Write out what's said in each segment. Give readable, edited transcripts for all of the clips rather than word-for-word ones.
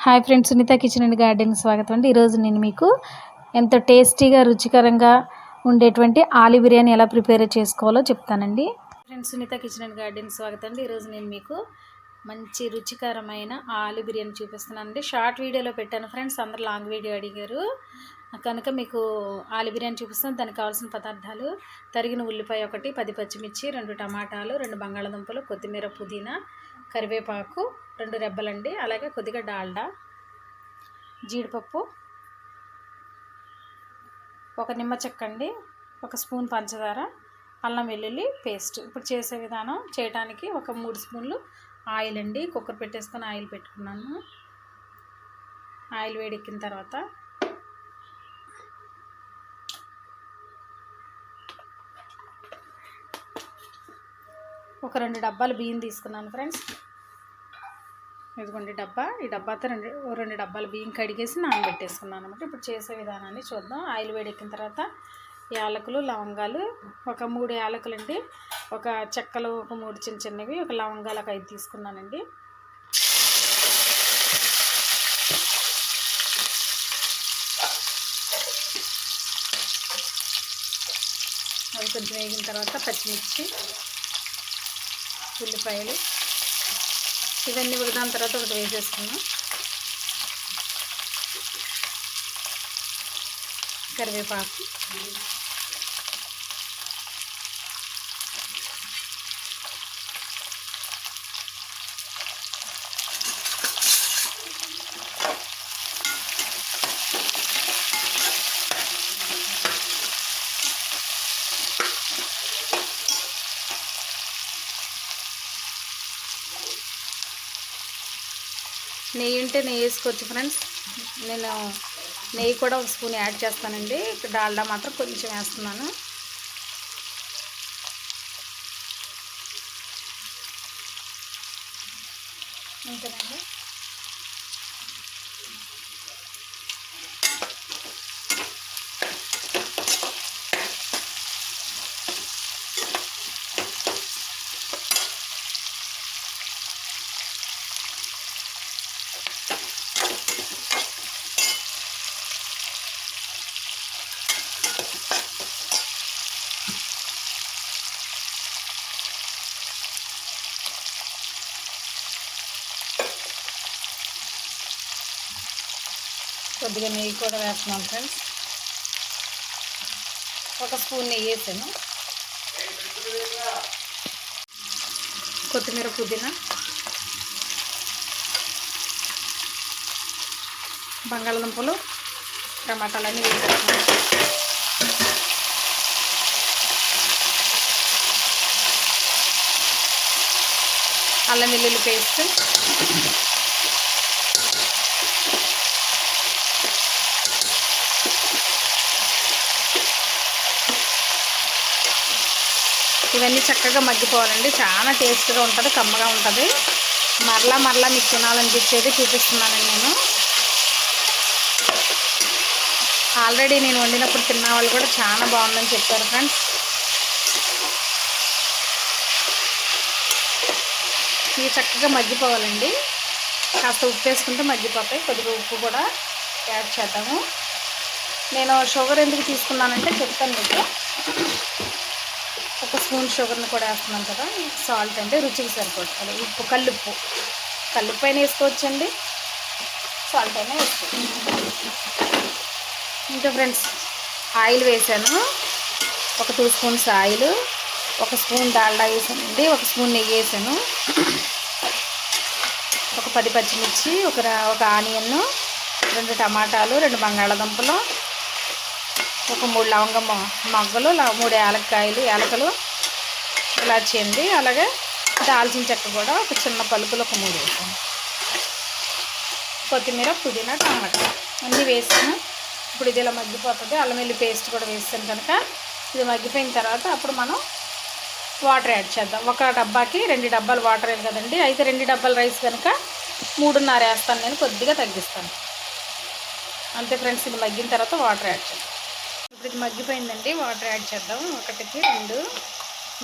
Hi friends, Sunitha kitchen and garden స్వాగతం అండి. ఈరోజు నేను మీకు ఎంతో టేస్టీగా రుచికరంగా ఉండేటువంటి ఆలు బిర్యానీ ఎలా ప్రిపేర్ చేసుకోవాలో చెప్తానండి. Friends, Sunitha kitchen and garden స్వాగతం అండి. ఈరోజు నేను మీకు మంచి రుచికరమైన ఆలు బిర్యానీ చూపిస్తున్నానండి. షార్ట్ వీడియోలో పెట్టాను ఫ్రెండ్స్, అందరు లాంగ్ వీడియో అడిగారు కనుక మీకు ఆలు బిర్యానీ చూపిస్తాను. దానికి కావాల్సిన పదార్థాలు: తరిగిన ఉల్లిపాయ 1, 10 పచ్చిమిర్చి, 2 టమాటాలు, 2 బంగాళదుంపలు, కొత్తిమీర, పుదీనా, కరివేపాకు, 2 రెబ్బలండి, అలాగే కొద్దిగా డాల్డా, జీడిపప్పు, 1 నిమ్మ చెక్క అండి, 1 స్పూన్ పంచదార, అల్లం వెల్లుల్లి పేస్ట్. ఇప్పుడు చేసే విధానం: చేయడానికి ఒక 3 స్పూన్లు ఆయిల్ అండి. కుక్కర్ పెట్టేసుకొని ఆయిల్ పెట్టుకున్నాను. ఆయిల్ వేడెక్కిన తర్వాత ఒక 2 డబ్బాలు బియ్యం తీసుకున్నాను ఫ్రెండ్స్. ఇదిగోండి డబ్బా. ఈ డబ్బాతో 2 డబ్బాలు బియ్యం కడిగేసి నానబెట్టేసుకున్నాను అనమాట. ఇప్పుడు చేసే విధానాన్ని చూద్దాం. ఆయిల్ వేడెక్కిన తర్వాత యాలకులు, లవంగాలు, ఒక 3 యాలకులు అండి, ఒక చెక్కలు ఒక 3 చిన్న చిన్నవి, ఒక లవంగాలు ఒక 5 తీసుకున్నానండి. అవి కొంచెం వేగిన తర్వాత పచ్చిమిర్చి, ఉల్లిపాయలు ఇవన్నీ ఉడికిన తర్వాత ఒకటి వేసేసుకున్నాం. కరివేపాకు, నెయ్యి ఉంటే నెయ్యి వేసుకోవచ్చు ఫ్రెండ్స్. నేను నెయ్యి కూడా 1 స్పూన్ యాడ్ చేస్తానండి. డాల్డా మాత్రం కొంచెం వేస్తున్నాను. ఇంతేనండి. కొద్దిగా నెయ్యి కూడా వేస్తున్నాను ఫ్రెండ్స్. 1 స్పూన్ నెయ్యి వేసాను. కొత్తిమీర, పుదీనా, బంగాళదుంపలు, టమాటాలన్నీ వేసేస్తున్నాను. అల్లం వెల్లుల్లి పేస్ట్, ఇవన్నీ చక్కగా మగ్గిపోవాలండి. చాలా టేస్ట్గా ఉంటుంది, కమ్మగా ఉంటుంది. మరలా మీకు తినాలనిపించేది చూపిస్తున్నానండి నేను. ఆల్రెడీ నేను వండినప్పుడు తిన్న వాళ్ళు కూడా చాలా బాగుందని చెప్పారు ఫ్రెండ్స్. ఇవి చక్కగా మగ్గిపోవాలండి. కాస్త ఉప్పు వేసుకుంటే మగ్గిపోతాయి. కొద్దిగా ఉప్పు కూడా యాడ్ చేద్దాము. నేను షుగర్ ఎందుకు తీసుకున్నానంటే చెప్తాను మీకు. 1 స్పూన్ షుగర్ని కూడా వేస్తున్నాను కదా. సాల్ట్ అంటే రుచికి సరిపోతుంది. ఉప్పు, కల్లుప్పు అయినా వేసుకోవచ్చండి, సాల్ట్ అయినా వేసుకోవచ్చు. ఇంకా ఫ్రెండ్స్, ఆయిల్ వేసాను. ఒక 2 స్పూన్స్ ఆయిల్, 1 స్పూన్ డాల్డా వేసానండి, 1 స్పూన్ నెయ్యి వేసాను, ఒక 10 పచ్చిమిర్చి, ఒక ఆనియన్, 2 టమాటాలు, 2 బంగాళదుంపలు, ఒక 3 లవంగం మొగ్గలు, 3 యాలకులు, ఇలాచి అండి, అలాగే దాల్చిన చెక్క కూడా ఒక చిన్న పలుకులు ఒక 3 వేసాను. కొత్తిమీర, పుదీనా, టమాటా అన్నీ వేసాను. ఇప్పుడు ఇది ఇలా మగ్గిపోతుంది. అల్లం వెల్లుల్లి పేస్ట్ కూడా వేసాను కనుక ఇది మగ్గిపోయిన తర్వాత అప్పుడు మనం వాటర్ యాడ్ చేద్దాం. 1 డబ్బాకి 2 డబ్బాలు వాటర్ వేయాలి కదండి. అయితే 2 డబ్బాల రైస్ కనుక 3.5 వేస్తాను నేను, కొద్దిగా తగ్గిస్తాను అంతే ఫ్రెండ్స్. ఇది మగ్గిన తర్వాత వాటర్ యాడ్ చేద్దాం. ఇప్పుడు ఇది మగ్గిపోయిందండి. వాటర్ యాడ్ చేద్దాం. 1కి 2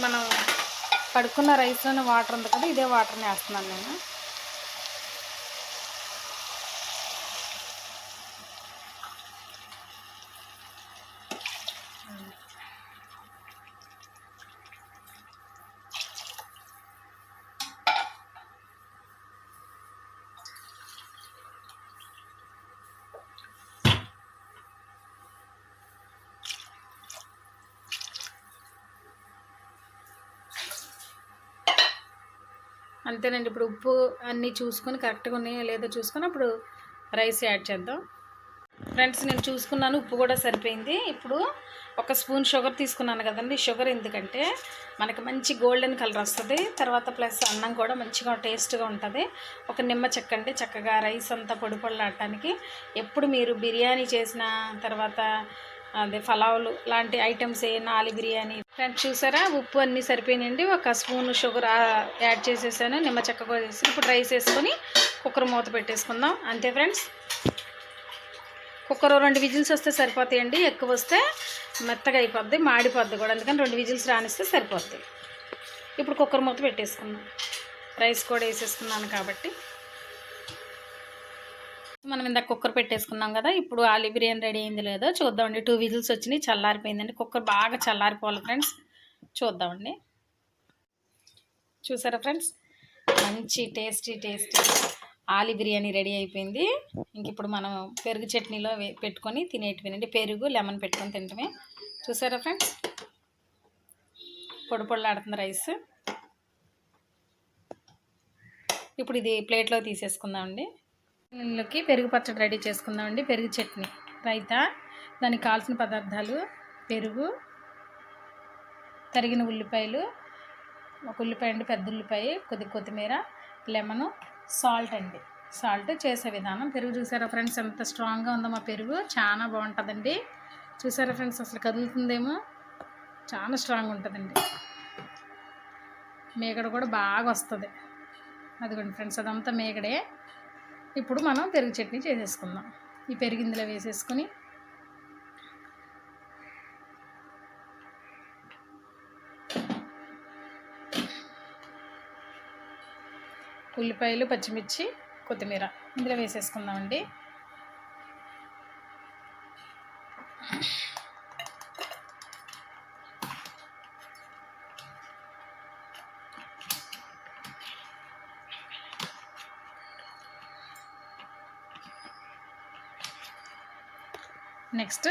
మనం కడుక్కున్న రైస్లోనే వాటర్ ఉంది కదా, ఇదే వాటర్ని వేస్తున్నాను నేను. అంతేనండి. ఇప్పుడు ఉప్పు అన్నీ చూసుకొని కరెక్ట్గా ఉన్నాయో లేదో చూసుకొని అప్పుడు రైస్ యాడ్ చేద్దాం. ఫ్రెండ్స్ నేను చూసుకున్నాను, ఉప్పు కూడా సరిపోయింది. ఇప్పుడు ఒక స్పూన్ షుగర్ తీసుకున్నాను కదండి. షుగర్ ఎందుకంటే మనకి మంచి గోల్డెన్ కలర్ వస్తుంది, తర్వాత ప్లస్ అన్నం కూడా మంచిగా టేస్ట్గా ఉంటుంది. ఒక నిమ్మ చెక్క అండి, చక్కగా రైస్ అంతా పొడి పొడిలాడటానికి. ఎప్పుడు మీరు బిర్యానీ చేసిన తర్వాత అదే పలావులు లాంటి ఐటమ్స్ ఏమైనా ఆలు బిర్యానీ. ఫ్రెండ్స్ చూసారా ఉప్పు అన్నీ సరిపోయినాయండి. ఒక స్పూన్ షుగర్ యాడ్ చేసేసాను, నిమ్మ చెక్క కూడా వేసి ఇప్పుడు రైస్ వేసుకొని కుక్కర్ మూత పెట్టేసుకుందాం. అంతే ఫ్రెండ్స్. కుక్కర్ 2 విజిల్స్ వస్తే సరిపోతాయండి. ఎక్కువ వస్తే మెత్తగా అయిపోద్ది, మాడిపోద్ది కూడా. అందుకని 2 విజిల్స్ రానిస్తే సరిపోద్ది. ఇప్పుడు కుక్కర్ మూత పెట్టేసుకుందాం. రైస్ కూడా వేసేసుకున్నాను కాబట్టి మనం ఇందాక కుక్కర్ పెట్టేసుకున్నాం కదా. ఇప్పుడు ఆలు బిర్యానీ రెడీ అయింది లేదో చూద్దామండి. 2 విజిల్స్ వచ్చినాయి, చల్లారిపోయిందండి. కుక్కర్ బాగా చల్లారిపోవాలి ఫ్రెండ్స్. చూద్దామండి. చూసారా ఫ్రెండ్స్, మంచి టేస్టీ ఆలు బిర్యానీ రెడీ అయిపోయింది. ఇంక ఇప్పుడు మనం పెరుగు చట్నీలో పెట్టుకొని తినేటివేనండి. పెరుగు లెమన్ పెట్టుకొని తింటమే. చూసారా ఫ్రెండ్స్, పొడి పొడిలాడుతుంది రైస్. ఇప్పుడు ఇది ప్లేట్లో తీసేసుకుందామండి. ఇందులోకి పెరుగు పచ్చడి రెడీ చేసుకుందామండి. పెరుగు చట్నీ రైతా. దానికి కావాల్సిన పదార్థాలు పెరుగు, తరిగిన ఉల్లిపాయలు, ఒక ఉల్లిపాయ అండి, పెద్ద ఉల్లిపాయ, కొద్దిగా కొత్తిమీర, లెమను, సాల్ట్ అండి. సాల్ట్ చేసే విధానం. పెరుగు చూసారా ఫ్రెండ్స్ ఎంత స్ట్రాంగ్గా ఉందో మా పెరుగు. చాలా బాగుంటుందండి. చూసారా ఫ్రెండ్స్, అసలు కదులుతుందేమో, చాలా స్ట్రాంగ్ ఉంటుందండి. మేగడ కూడా బాగా వస్తుంది. అదిగోండి ఫ్రెండ్స్, అదంతా మేగడే. ఇప్పుడు మనం పెరుగు చట్నీ చేసేసుకుందాం. ఈ పెరుగు ఇందులో వేసేసుకొని ఉల్లిపాయలు, పచ్చిమిర్చి, కొత్తిమీర ఇందులో వేసేసుకుందామండి. నెక్స్ట్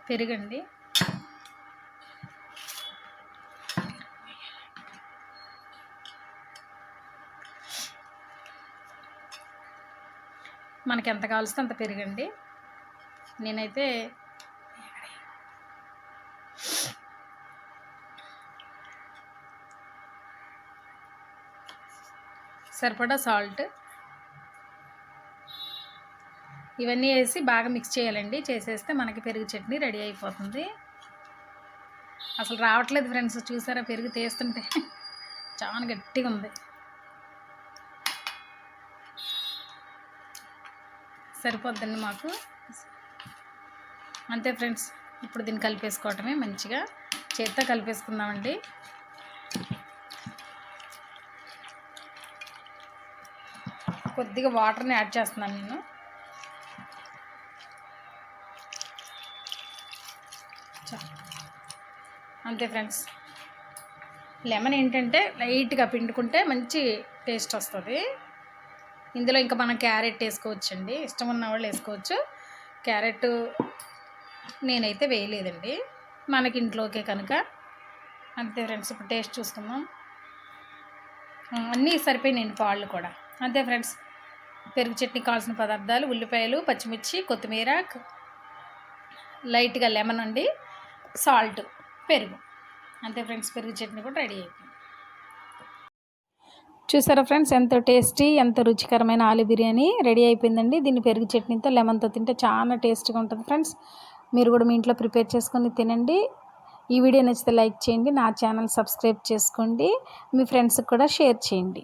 పెరుగండి. మనకి ఎంత కావాల్స్తే అంత పెరుగండి. నేనైతే సరిపడా సాల్ట్ ఇవన్నీ వేసి బాగా మిక్స్ చేయాలండి. చేసేస్తే మనకి పెరుగు చట్నీ రెడీ అయిపోతుంది. అసలు రావట్లేదు ఫ్రెండ్స్, చూసారా పెరుగు తీస్తుంటే చాలా గట్టిగా ఉంది. సరిపోద్దండి మాకు. అంతే ఫ్రెండ్స్, ఇప్పుడు దీన్ని కలిపేసుకోవటమే. మంచిగా చేత్తో కలిపేసుకుందామండి. కొద్దిగా వాటర్ని యాడ్ చేస్తున్నాను నేను. అంతే ఫ్రెండ్స్. లెమన్ ఏంటంటే లైట్గా పిండుకుంటే మంచి టేస్ట్ వస్తుంది. ఇందులో ఇంకా మనం క్యారెట్ వేసుకోవచ్చండి, ఇష్టం ఉన్న వాళ్ళు వేసుకోవచ్చు. క్యారెట్ నేనైతే వేయలేదండి, మనకి ఇంట్లోకే కనుక. అంతే ఫ్రెండ్స్, ఇప్పుడు టేస్ట్ చూసుకుందాం. అన్నీ సరిపోయినాయి పాళ్ళు కూడా. అంతే ఫ్రెండ్స్, పెరుగు చట్నీ కావాల్సిన పదార్థాలు ఉల్లిపాయలు, పచ్చిమిర్చి, కొత్తిమీర, లైట్గా లెమన్ అండి, సాల్ట్, పెరుగు. అంతే ఫ్రెండ్స్, పెరుగు చట్నీ కూడా రెడీ అయిపోయింది. చూసారా ఫ్రెండ్స్, ఎంతో టేస్టీ ఎంతో రుచికరమైన ఆలు బిర్యానీ రెడీ అయిపోయిందండి. దీన్ని పెరుగు చట్నీతో లెమన్తో తింటే చాలా టేస్ట్గా ఉంటుంది ఫ్రెండ్స్. మీరు కూడా మీ ఇంట్లో ప్రిపేర్ చేసుకొని తినండి. ఈ వీడియో నచ్చితే లైక్ చేయండి, నా ఛానల్ సబ్స్క్రైబ్ చేసుకోండి, మీ ఫ్రెండ్స్కి కూడా షేర్ చేయండి.